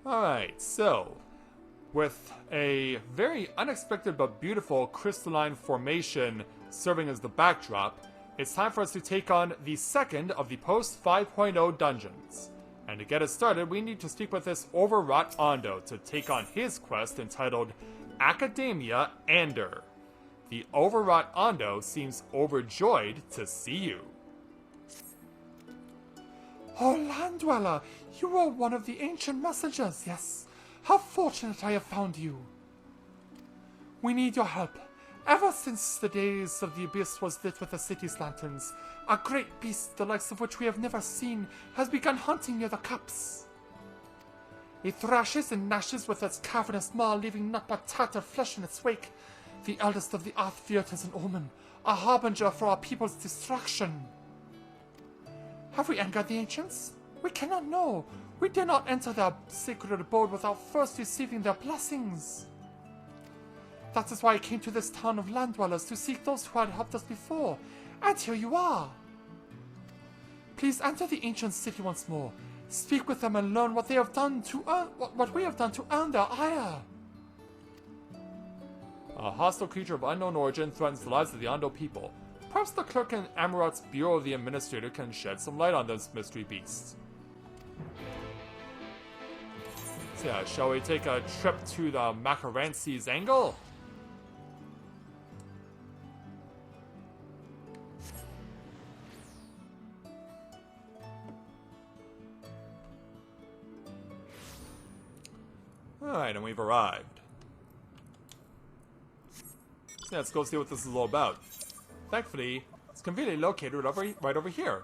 Alright, so, with a very unexpected but beautiful crystalline formation serving as the backdrop, it's time for us to take on the second of the post 5.0 dungeons. And to get us started, we need to speak with this overwrought Ondo to take on his quest entitled Academia Ander. The overwrought Ondo seems overjoyed to see you. Oh, Land Dweller, you are one of the ancient messengers, yes. How fortunate I have found you. We need your help. Ever since the days of the Abyss was lit with the city's lanterns, a great beast, the likes of which we have never seen, has begun hunting near the cups. It thrashes and gnashes with its cavernous maw, leaving naught but tattered flesh in its wake. The eldest of the Arthvirt is an omen, a harbinger for our people's destruction. Have we angered the ancients? We cannot know. We dare not enter their sacred abode without first receiving their blessings. That is why I came to this town of land dwellers to seek those who had helped us before. And here you are. Please enter the ancient city once more. Speak with them and learn what they have done to what we have done to earn their ire. A hostile creature of unknown origin threatens the lives of the Ondo people. Perhaps the clerk in Amaurot's Bureau of the Administrator can shed some light on this mystery beast. So yeah, shall we take a trip to the Macarancy's angle? Alright, and we've arrived. So let's go see what this is all about. Thankfully, it's conveniently located right over here.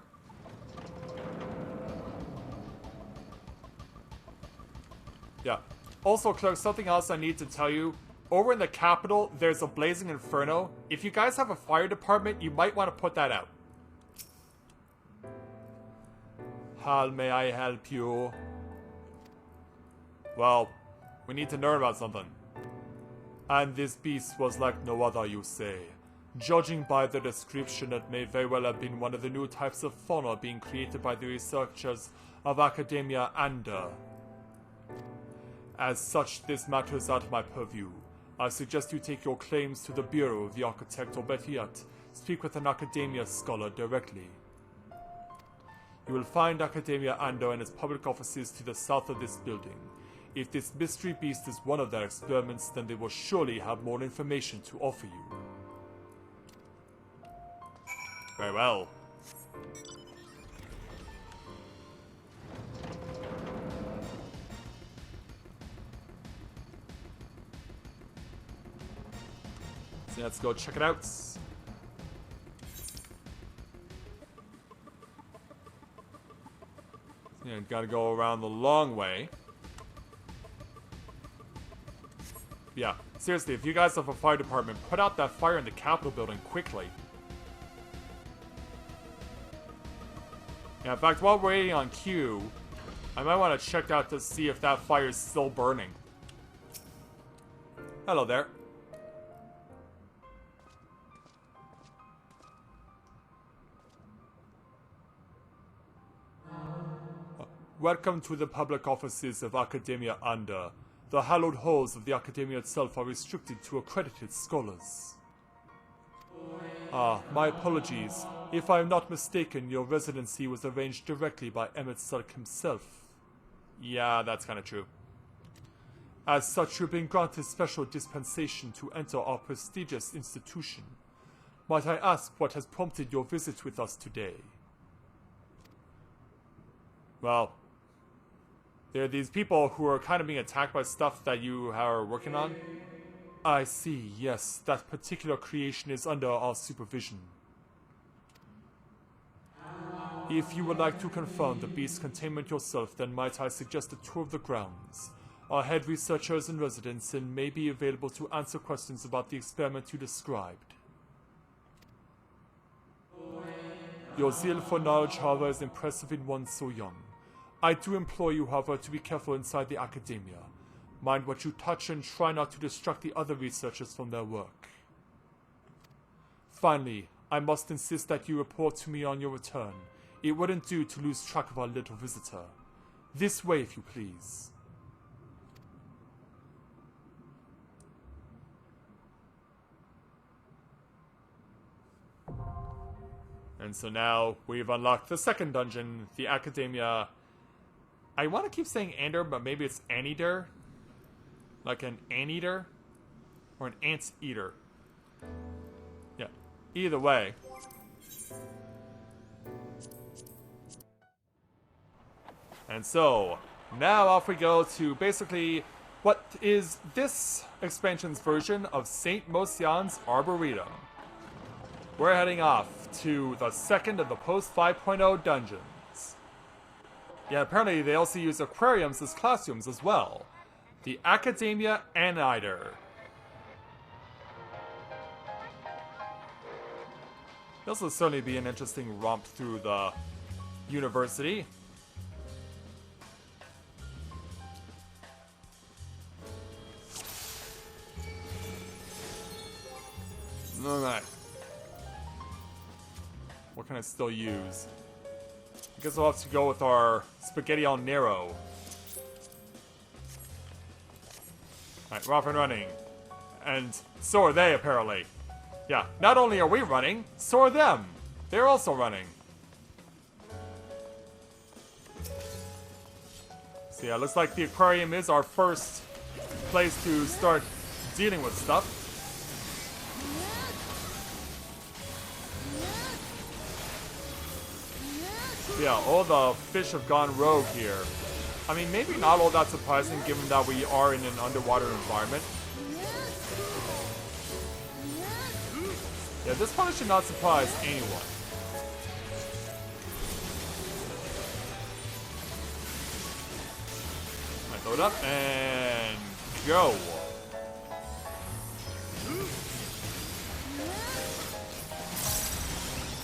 Yeah. Also, clerk, something else I need to tell you. Over in the capital, there's a blazing inferno. If you guys have a fire department, you might want to put that out. How may I help you? Well, we need to learn about something. And this beast was like no other, you say. Judging by the description, it may very well have been one of the new types of fauna being created by the researchers of Academia Ander. As such, this matter is out of my purview. I suggest you take your claims to the Bureau of the Architect, or better yet, speak with an Academia scholar directly. You will find Academia Ander in its public offices to the south of this building. If this mystery beast is one of their experiments, then they will surely have more information to offer you. Very well. So let's go check it out. Yeah, gotta go around the long way. Yeah, seriously, if you guys have a fire department, put out that fire in the Capitol building quickly. Yeah, in fact, while we're waiting on Q, I might want to check out to see if that fire is still burning. Hello there. Welcome to the public offices of Academia Ander. The hallowed halls of the Academia itself are restricted to accredited scholars. My apologies. If I am not mistaken, your residency was arranged directly by Emmett Sulk himself. Yeah, that's kind of true. As such, you've been granted special dispensation to enter our prestigious institution. Might I ask what has prompted your visit with us today? Well, there are these people who are kind of being attacked by stuff that you are working on. I see, yes, that particular creation is under our supervision. If you would like to confirm the beast's containment yourself, then might I suggest a tour of the grounds. Our head researchers in residence and may be available to answer questions about the experiment you described. Your zeal for knowledge, however, is impressive in one so young. I do implore you, however, to be careful inside the Academia. Mind what you touch and try not to distract the other researchers from their work. Finally, I must insist that you report to me on your return. It wouldn't do to lose track of our little visitor. This way, if you please. And so now we've unlocked the second dungeon, the Academia. I want to keep saying Ander, but maybe it's Anteater. Like an anteater? Or an ant eater. Yeah. Either way. And so, now off we go to basically what is this expansion's version of St. Mosian's Arboretum. We're heading off to the second of the post 5.0 dungeons. Yeah, apparently they also use aquariums as classrooms as well. The Academia Anteater. This will certainly be an interesting romp through the university. Alright. What can I still use? I guess we'll have to go with our Spaghetti al Nero. Alright, we're off and running. And so are they, apparently. Yeah, not only are we running, so are them. They're also running. So yeah, looks like the aquarium is our first place to start dealing with stuff. Yeah, all the fish have gone rogue here. I mean, maybe not all that surprising given that we are in an underwater environment. Yeah, this probably should not surprise anyone. Alright, load up and go.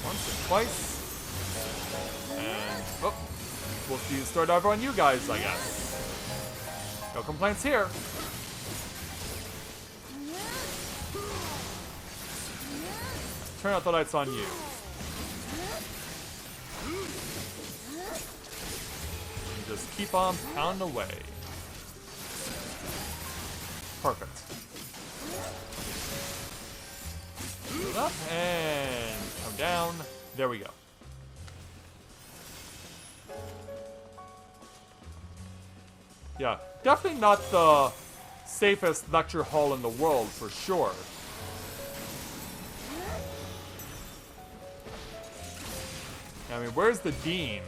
Once and twice. And, oh, we'll see you start over on you guys, I guess. No complaints here. Turn out the lights on you. And just keep on pounding away. Perfect. Move up and come down. There we go. Yeah, definitely not the safest lecture hall in the world for sure. I mean, where's the dean?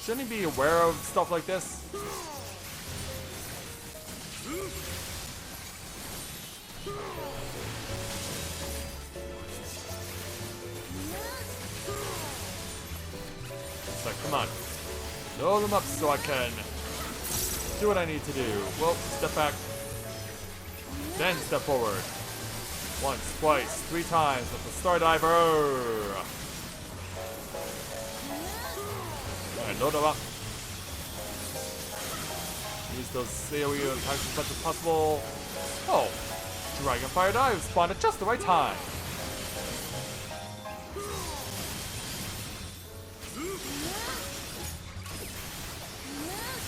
Shouldn't he be aware of stuff like this? It's like, come on. Load them up so I can do what I need to do. Well, step back. Then step forward. Once, twice, 3 times with the Star Diver. Alright, load them up. Use those AoE attacks as much as possible. Oh, Dragonfire Dive spawned at just the right time.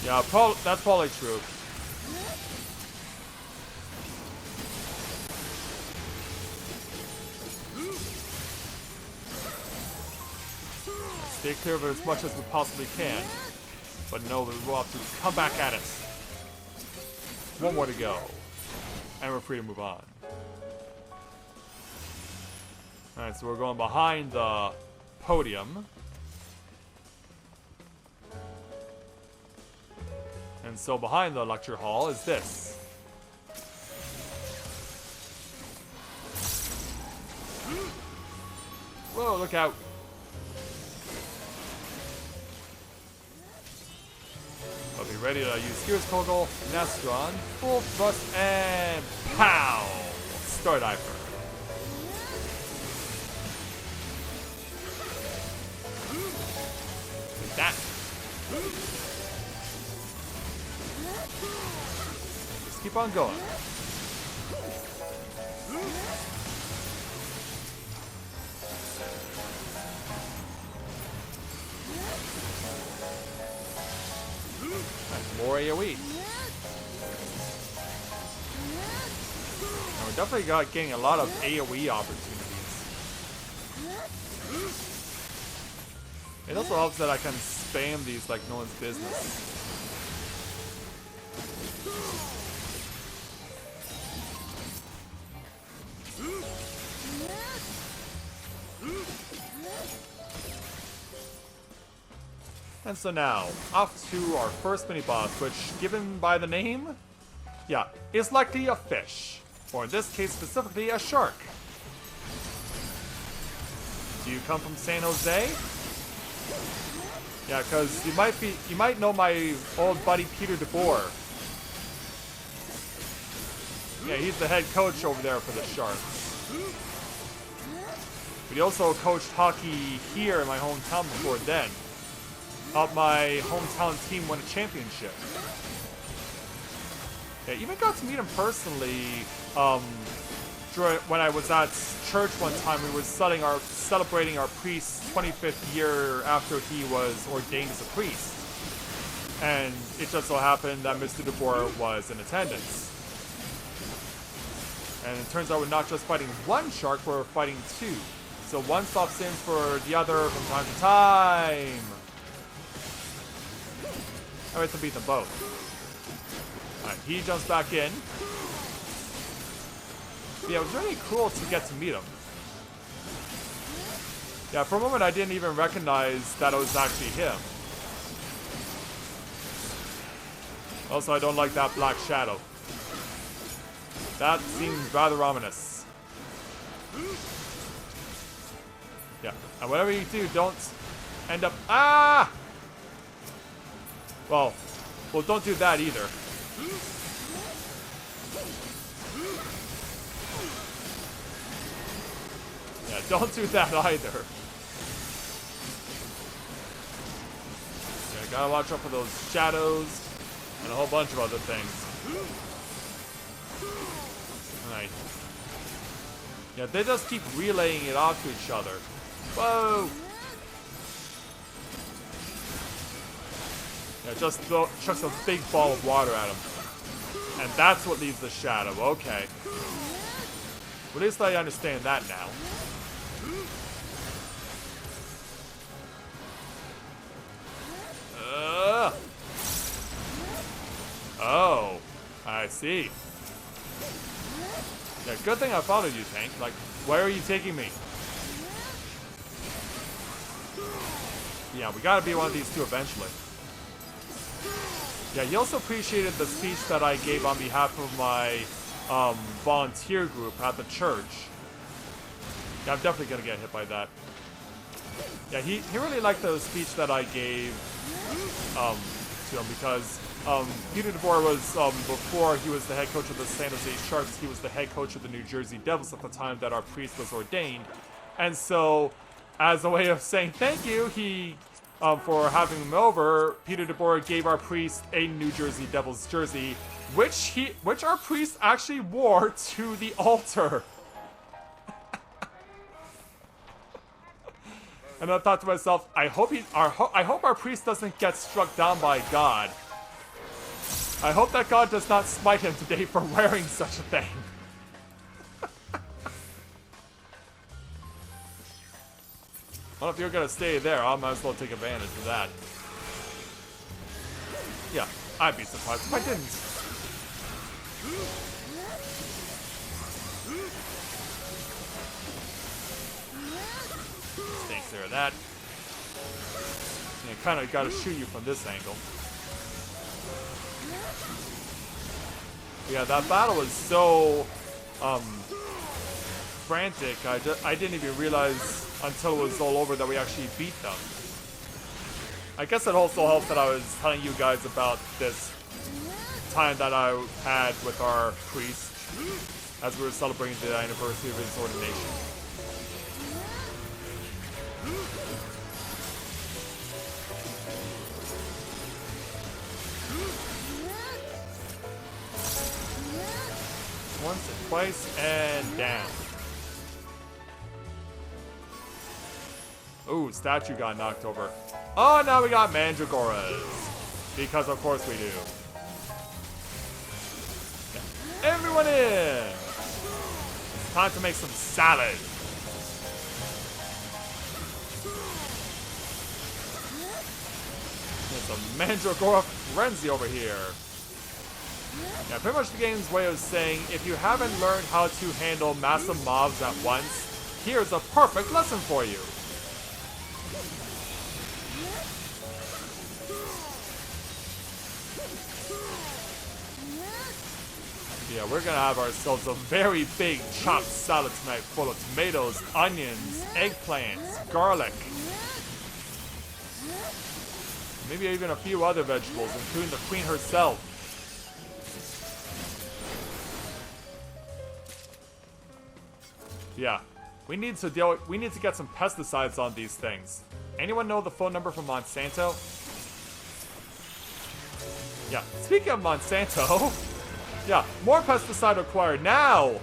Yeah, that's probably true. Stay clear of it as much as we possibly can. But know that we'll have to come back at it. One more to go. And we're free to move on. Alright, so we're going behind the podium. And so behind the lecture hall is this. Whoa, look out. I'll be ready to use Hero's Kogel, Nastron, full thrust, and pow! Star Diver. Like that. Just keep on going. More AoE. And we're definitely getting a lot of AoE opportunities. It also helps that I can spam these like no one's business. And so now, off to our first mini-boss, which, given by the name, yeah, is likely a fish. Or in this case specifically, a shark. Do you come from San Jose? Yeah, because you might know my old buddy Peter DeBoer. Yeah, he's the head coach over there for the Sharks. But he also coached hockey here in my hometown before then. Helped my hometown team win a championship. Yeah, even got to meet him personally when I was at church one time. We were celebrating our priest's 25th year after he was ordained as a priest. And it just so happened that Mr. DeBoer was in attendance. And it turns out we're not just fighting one shark, we're fighting two. So one stops in for the other from time to time. I have to beat them both. Alright, he jumps back in. Yeah, it was really cool to get to meet him. Yeah, for a moment I didn't even recognize that it was actually him. Also, I don't like that black shadow. That seems rather ominous. Yeah, and whatever you do, don't end up... Ah! Well, don't do that either. Yeah, don't do that either. Yeah, gotta watch out for those shadows and a whole bunch of other things. Alright. Yeah, they just keep relaying it off to each other. Whoa! Yeah, just chucks a big ball of water at him. And that's what leaves the shadow. Okay. Well, at least I understand that now. Oh. I see. Yeah, good thing I followed you, Tank. Like, where are you taking me? Yeah, we gotta be one of these two eventually. Yeah, he also appreciated the speech that I gave on behalf of my volunteer group at the church. Yeah, I'm definitely gonna get hit by that. Yeah, he really liked the speech that I gave to him because Peter DeBoer was, before he was the head coach of the San Jose Sharks, he was the head coach of the New Jersey Devils at the time that our priest was ordained. And so, as a way of saying thank you, he... for having him over, Peter DeBoer gave our priest a New Jersey Devils jersey, which our priest actually wore to the altar. And I thought to myself, I hope our priest doesn't get struck down by God. I hope that God does not smite him today for wearing such a thing. Well, if you're gonna stay there, I might as well take advantage of that. Yeah, I'd be surprised if I didn't. Takes care of that. Yeah, kind of gotta shoot you from this angle. Yeah, that battle was so frantic. I didn't even realize until it was all over that we actually beat them. I guess it also helps that I was telling you guys about this time that I had with our priest as we were celebrating the anniversary of his ordination. Once and twice and down. Ooh, statue got knocked over. Oh, now we got Mandragoras. Because of course we do. Yeah. Everyone in! It's time to make some salad. Some Mandragora Frenzy over here. Yeah, pretty much the game's way of saying, if you haven't learned how to handle massive mobs at once, here's a perfect lesson for you. Yeah, we're gonna have ourselves a very big chopped salad tonight full of tomatoes, onions, eggplants, garlic. Maybe even a few other vegetables, including the queen herself. Yeah, we need to get some pesticides on these things. Anyone know the phone number for Monsanto? Yeah, speaking of Monsanto, yeah, more pesticide required now!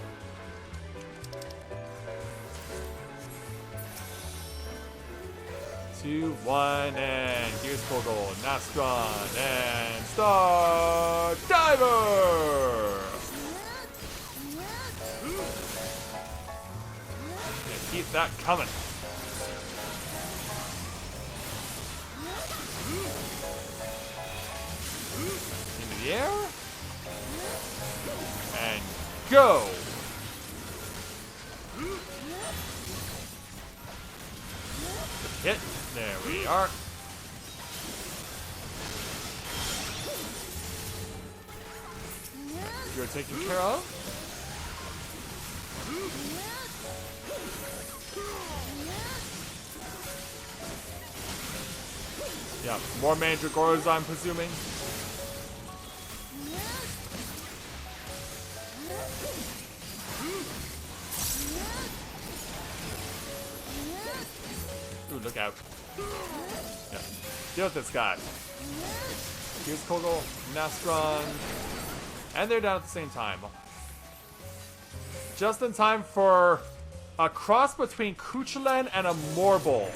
2, 1, and here's Kogel, Nastron, and Star Diver! And keep that coming. Into the air. And go! Hit. There we are. You're taken care of. Yeah, more Mandragoras, I'm presuming. Ooh, look out. Yeah. Deal with this guy. Here's Kogel, Nastron, and they're down at the same time. Just in time for a cross between Kuchulain and a Morbol.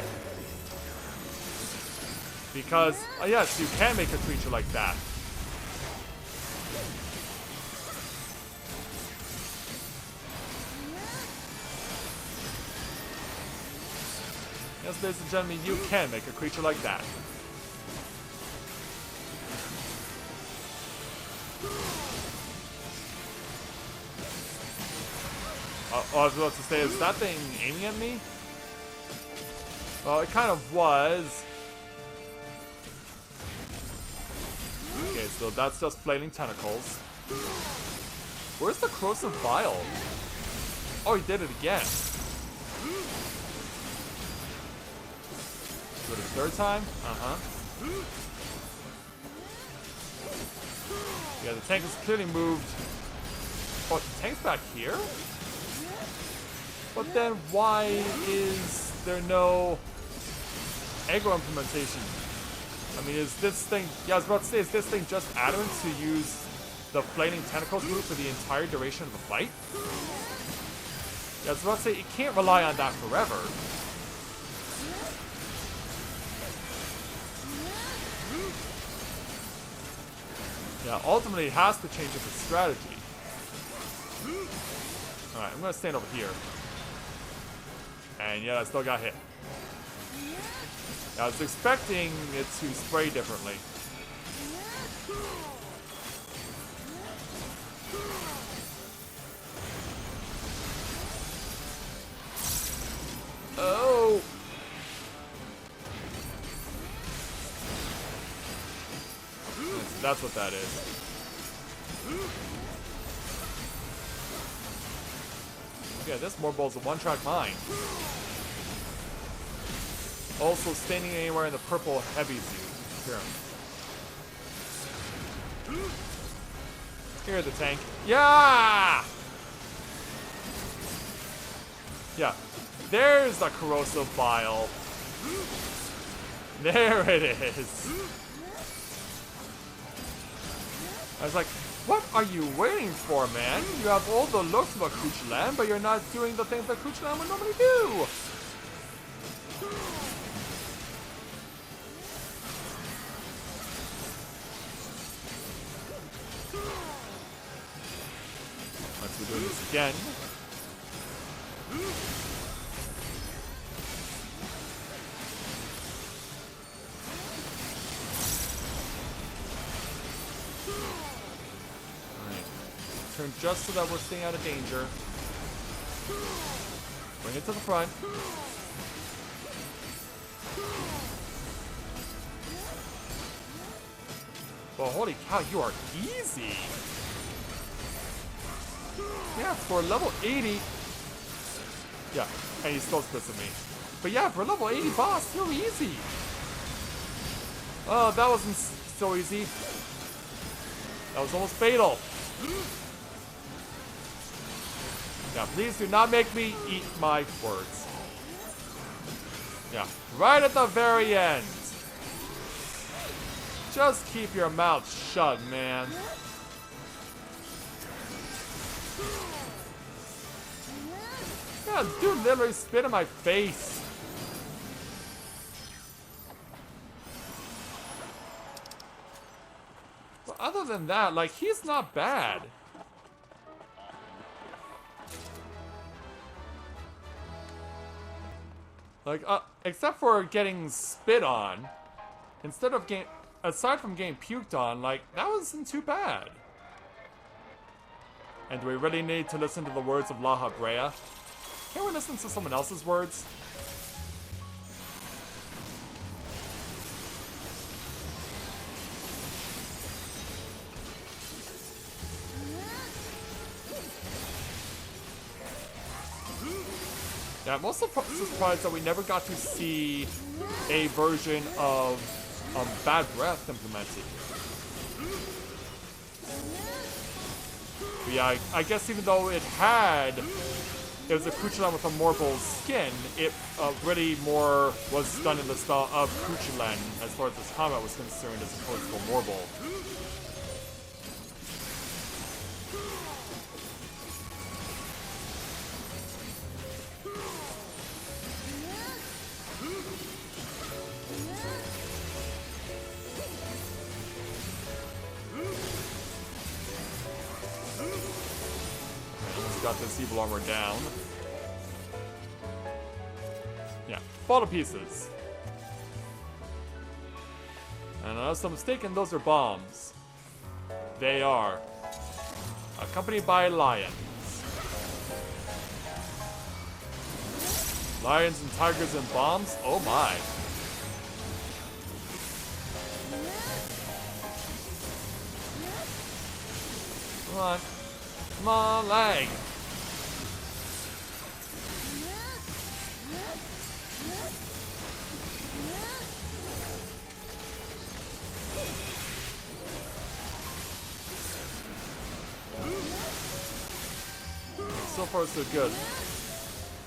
Because, yes, you can make a creature like that. Yes, ladies and gentlemen, you can make a creature like that. I was about to say, is that thing aiming at me? Well, it kind of was. Okay, so that's just flailing tentacles. Where's the corrosive vial? Oh, he did it again. Do it a third time? Uh-huh. Yeah, the tank has clearly moved. Oh, the tank's back here? But then why is there no aggro implementation? I mean, is this thing... Yeah, I was about to say, is this thing just adamant to use the flailing tentacles move for the entire duration of the fight? Yeah, I was about to say, it can't rely on that forever. Yeah, ultimately it has to change up its strategy. Alright, I'm gonna stand over here. And yeah, I still got hit. I was expecting it to spray differently. Oh! That's what that is. Okay, this Morbol's a one-track mind. Also standing anywhere in the purple heavy view. Here, the tank. Yeah! Yeah. There's the corrosive vial. There it is. I was like, what are you waiting for, man? You have all the looks of a Kuchulain, but you're not doing the things that Kuchulain would normally do. Let's do this again. lantern just so that we're staying out of danger. Bring it to the front. Well, holy cow, you are easy. Yeah, for level 80. Yeah, and he's still spits at me. But yeah, for level 80 boss, you're easy. Oh, that wasn't so easy. That was almost fatal. Yeah, please do not make me eat my words. Yeah, right at the very end. Just keep your mouth shut, man. Yeah, dude literally spit in my face. But other than that, like, he's not bad. Like, except for getting spit on, aside from getting puked on, like, that wasn't too bad. And do we really need to listen to the words of La Habrea? Can't we listen to someone else's words? Yeah, I'm also surprised that we never got to see a version of Bad Breath implemented. But yeah, I guess even though it was a Kuchulan with a Morbol skin, it really more was done in the style of Kuchulan as far as its combat was concerned as opposed to a Morbol. Got this evil armor down. Yeah, fall to pieces. And unless I'm mistaken, those are bombs. They are. Accompanied by lions. Lions and tigers and bombs? Oh my. Come on. Come on, lag. So far, so good.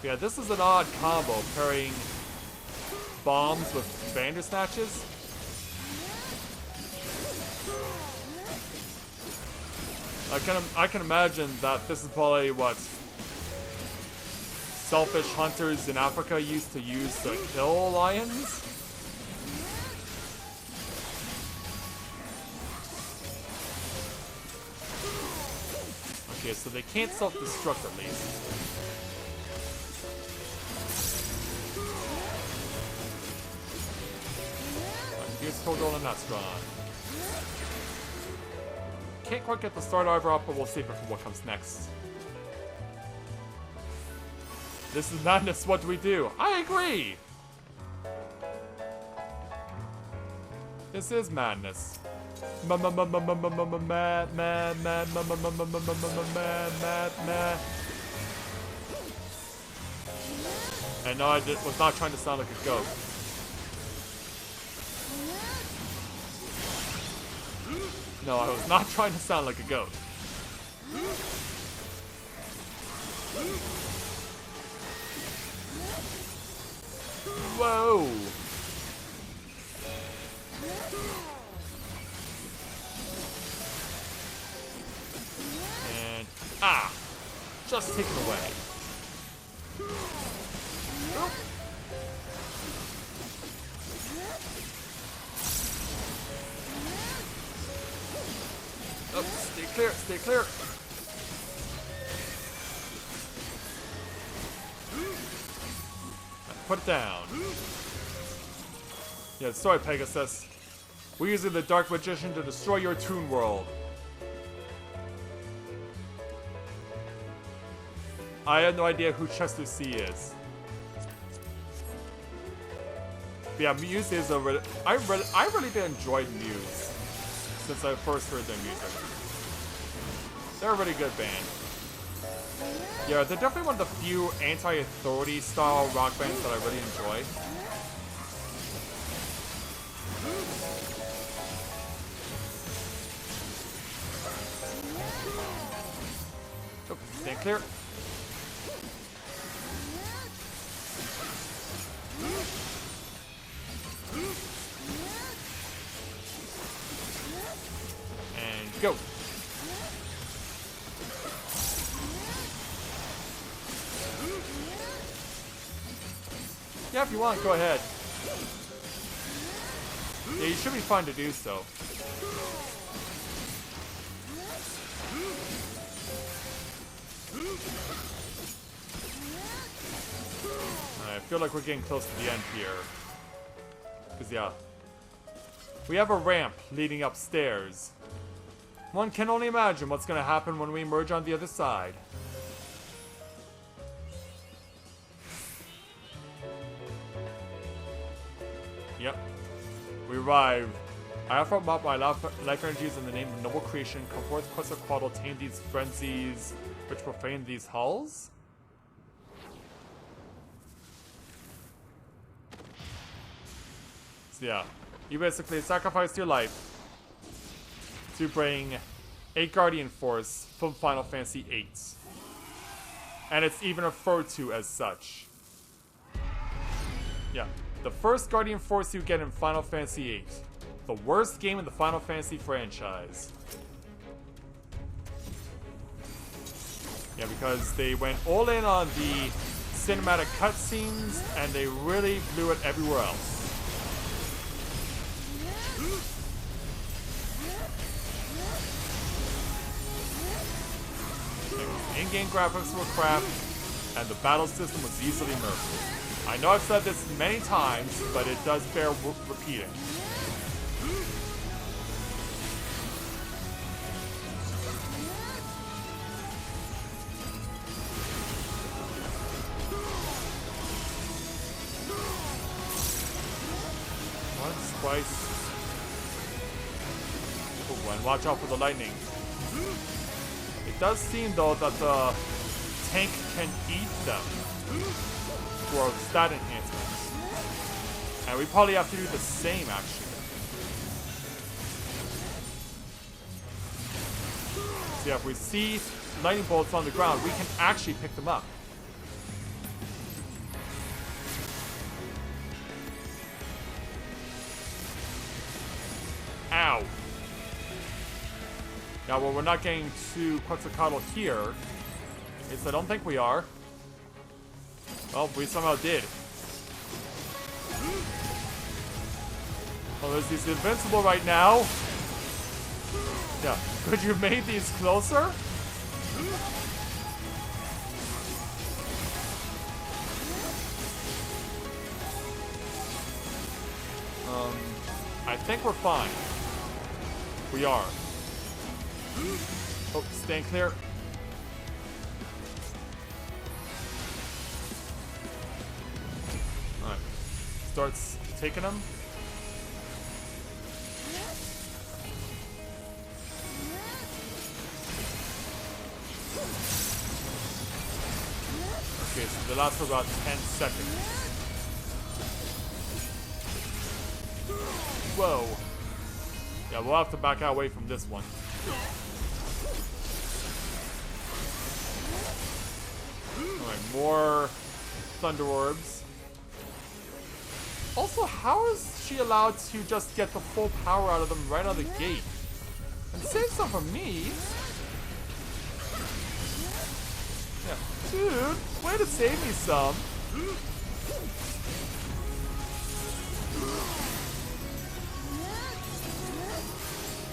Yeah, this is an odd combo, pairing bombs with Bandersnatches. I can imagine that this is probably what selfish hunters in Africa used to use to kill lions. Okay, so they can't self-destruct at least. Here's Togol and Nastron. Can't quite get the Star Diver up, but we'll save it for what comes next. This is madness, what do we do? I agree! This is madness. Mad. And no, I was not trying to sound like a goat. No, I was not trying to sound like a goat. Whoa! And just take it away. Oh, stay clear, stay clear. Put it down. Yeah, sorry, Pegasus. We're using the Dark Magician to destroy your Toon World. I have no idea who Chester C is. But yeah, Muse is a really... I really did enjoy Muse since I first heard their music. They're a really good band. Yeah, they're definitely one of the few anti-authority style rock bands that I really enjoy. Oh, stand clear. And go. Yeah, if you want, go ahead. Yeah, you should be fine to do so. I feel like we're getting close to the end here. Because, yeah. We have a ramp leading upstairs. One can only imagine what's going to happen when we emerge on the other side. Yep. We arrive. I offer up my life energies in the name of noble creation. Come forth, Quetzalcoatl, tame these frenzies which profane these halls. So yeah, you basically sacrificed your life to bring a Guardian Force from Final Fantasy VIII. And it's even referred to as such. Yeah. The first Guardian Force you get in Final Fantasy VIII. The worst game in the Final Fantasy franchise. Yeah, because they went all in on the cinematic cutscenes, and they really blew it everywhere else. In-game graphics were crap, and the battle system was easily nerfed. I know I've said this many times, but it does bear repeating. One splice. Oh, and watch out for the lightning. It does seem, though, that the tank can eat them for stat enhancements. And we probably have to do the same, actually. So yeah, if we see lightning bolts on the ground, we can actually pick them up. Ow. Yeah, well, we're not getting to Quetzalcoatl here. At least I don't think we are. Well, we somehow did. Oh, he's invincible right now. Yeah, could you have made these closer? I think we're fine. We are. Oh, stand clear. Alright. Starts taking them. Okay, so they last for about 10 seconds. Whoa. Yeah, we'll have to back out away from this one. Alright, more Thunder Orbs. Also, how is she allowed to just get the full power out of them right out of the gate? And save some for me. Yeah, dude, way to save me some.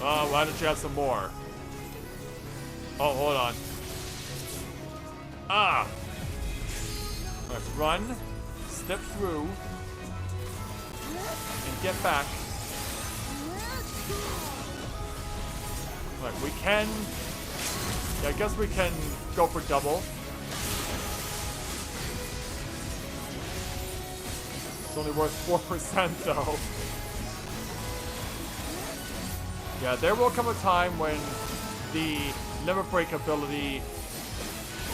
Oh, why don't you have some more? Oh, hold on. Ah! Let's run, step through, and get back. Alright, we can... Yeah, I guess we can go for double. It's only worth 4% though. Yeah, there will come a time when the Limit Break ability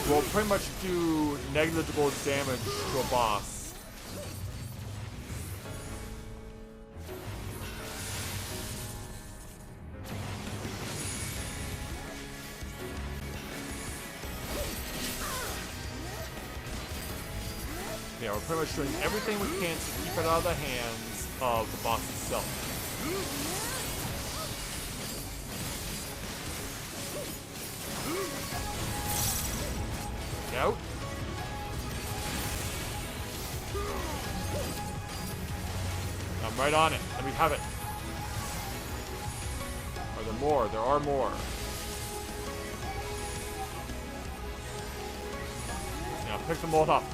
will pretty much do negligible damage to a boss. Yeah, we're pretty much doing everything we can to keep it out of the hands of the boss itself. Look out. I'm right on it. Let me have it. Are there more? There are more. Yeah, pick them all up.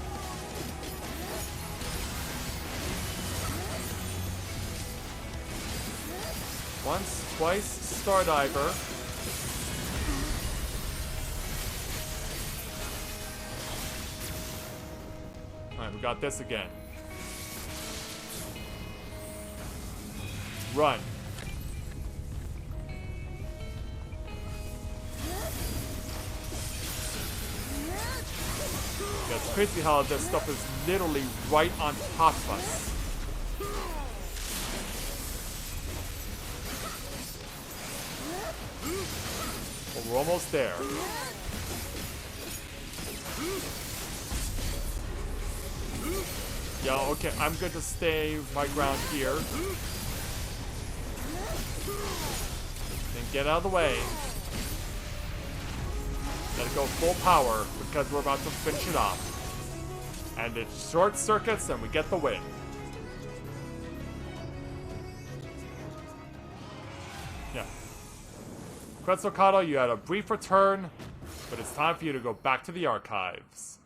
Once, twice, Stardiver. Alright, we got this again. Run. Yeah, it's crazy how this stuff is literally right on top of us. Well, we're almost there. Yeah, okay, I'm going to stay my ground here. Then get out of the way. Let it go full power because we're about to finish it off. And it short circuits and we get the win. Yeah. Quetzalcoatl, you had a brief return, but it's time for you to go back to the archives.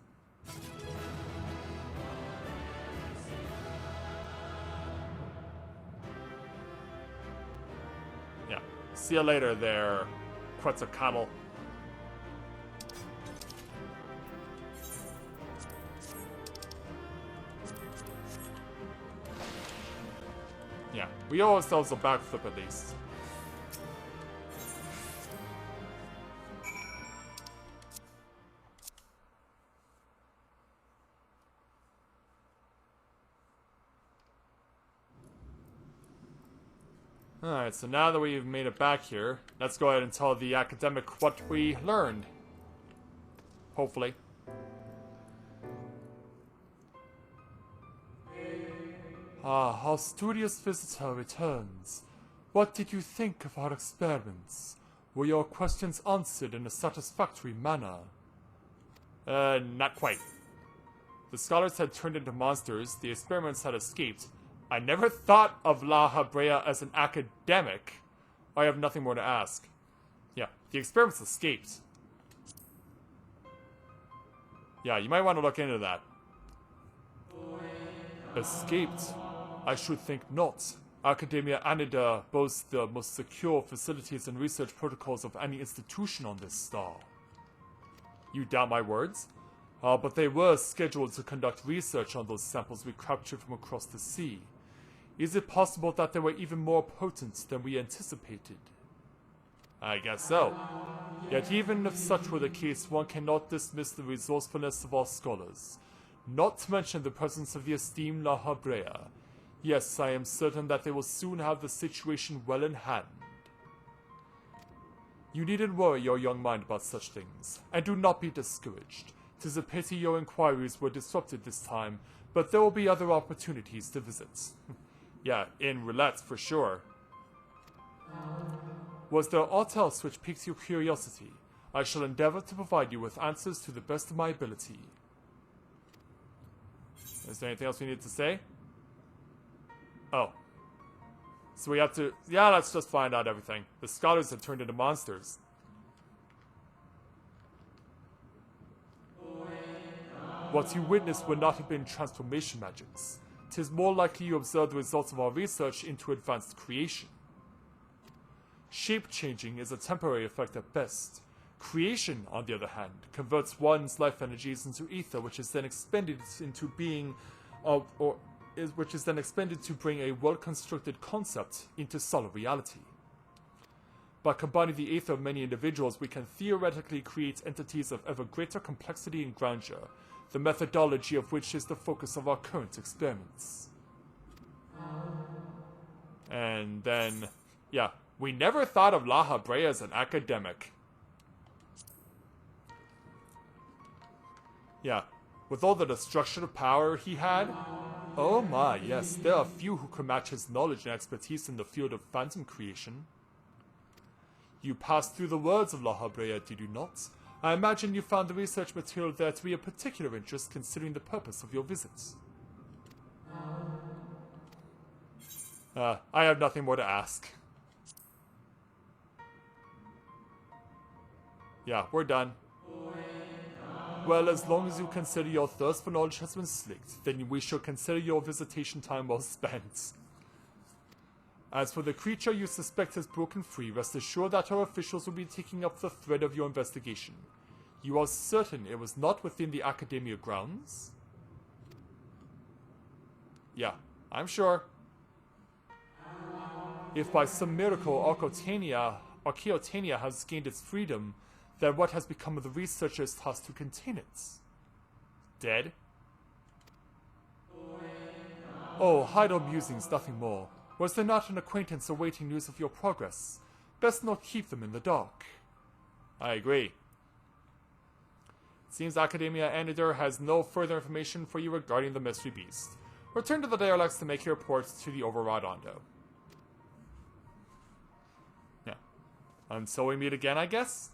Yeah. See you later there, Quetzalcoatl. Yeah, we owe ourselves a backflip at least. Alright, so now that we've made it back here, let's go ahead and tell the academic what we learned. Hopefully. Ah, our studious visitor returns. What did you think of our experiments? Were your questions answered in a satisfactory manner? Not quite. The scholars had turned into monsters, the experiments had escaped. I never thought of La Habrea as an academic. I have nothing more to ask. Yeah, the experiments escaped. Yeah, you might want to look into that. Escaped? I should think not. Academia Anida boasts the most secure facilities and research protocols of any institution on this star. You doubt my words? But they were scheduled to conduct research on those samples we captured from across the sea. Is it possible that they were even more potent than we anticipated? I guess so. Yet even if such were the case, one cannot dismiss the resourcefulness of our scholars. Not to mention the presence of the esteemed La Habrea. Yes, I am certain that they will soon have the situation well in hand. You needn't worry your young mind about such things, and do not be discouraged. 'Tis a pity your inquiries were disrupted this time, but there will be other opportunities to visit. Yeah, in roulette for sure. Was there aught else which piqued your curiosity? I shall endeavor to provide you with answers to the best of my ability. Is there anything else we need to say? Oh. So we have to... Yeah, let's just find out everything. The scholars have turned into monsters. What you witnessed would not have been transformation magics. 'Tis more likely you observed the results of our research into advanced creation. Shape-changing is a temporary effect at best. Creation, on the other hand, converts one's life energies into ether, which is then expended into being, or which is then expended to bring a well-constructed concept into solid reality. By combining the aether of many individuals, we can theoretically create entities of ever greater complexity and grandeur, the methodology of which is the focus of our current experiments. And then, yeah, we never thought of La Habrea as an academic. Yeah, with all the destruction of power he had, oh my, yes, there are few who could match his knowledge and expertise in the field of phantom creation. You passed through the words of La Habrea, did you not? I imagine you found the research material there to be of particular interest considering the purpose of your visit. I have nothing more to ask. Yeah, we're done. Well, as long as you consider your thirst for knowledge has been slaked, then we shall consider your visitation time well spent. As for the creature you suspect has broken free, rest assured that our officials will be taking up the thread of your investigation. You are certain it was not within the Academia grounds? Yeah, I'm sure. If by some miracle Archaeotania has gained its freedom, then what has become of the researchers tasked to contain it? Dead? Oh, idle musings, nothing more. Was there not an acquaintance awaiting news of your progress? Best not keep them in the dark. I agree. It seems Academia Anadir has no further information for you regarding the mystery beast. Return to the derelicts to make your reports to the Overwrought Ondo. Yeah. Until we meet again, I guess?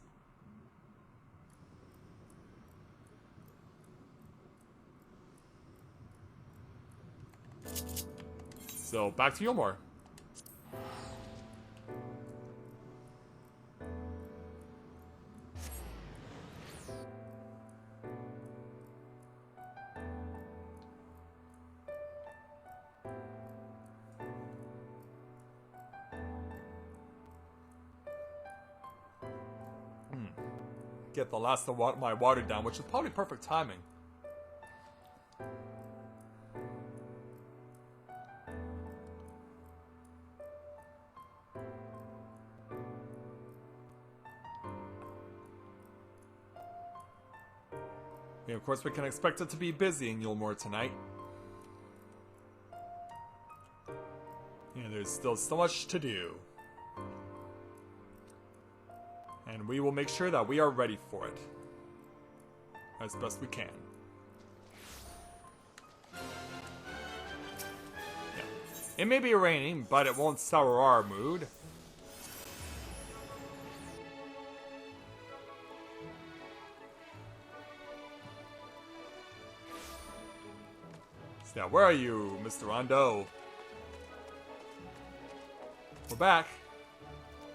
So, back to Yulmore. Get the last of my water down, which is probably perfect timing. Yeah, of course, we can expect it to be busy in Yulmore tonight. Yeah, there's still so much to do. And we will make sure that we are ready for it. As best we can. Yeah. It may be raining, but it won't sour our mood. Yeah, where are you, Mr. Rondo? We're back.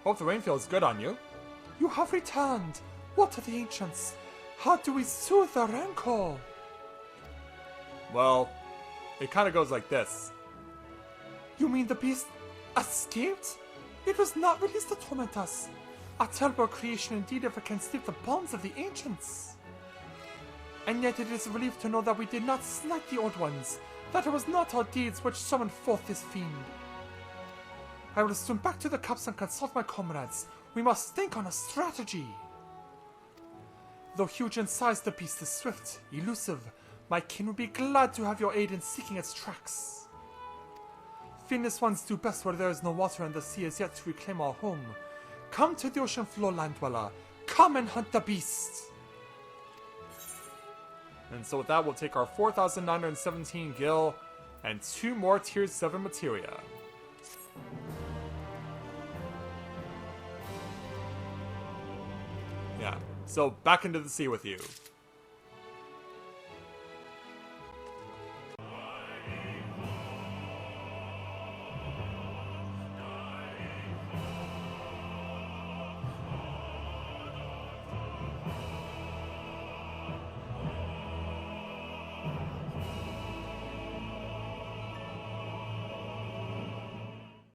Hope the rain feels good on you. You have returned. What are the ancients? How do we soothe their rancor? Well, it kind of goes like this. You mean the beast escaped? It was not released to torment us. A terrible creation indeed if it can steep the bonds of the ancients. And yet it is a relief to know that we did not slight the old ones, that it was not our deeds which summoned forth this fiend. I will swim back to the cups and consult my comrades. We must think on a strategy. Though huge in size, the beast is swift, elusive. My kin would be glad to have your aid in seeking its tracks. Finless ones do best where there is no water and the sea is yet to reclaim our home. Come to the ocean floor, land dweller. Come and hunt the beast. And so with that, we'll take our 4,917 gil and 2 more tier 7 materia. Yeah, so back into the sea with you.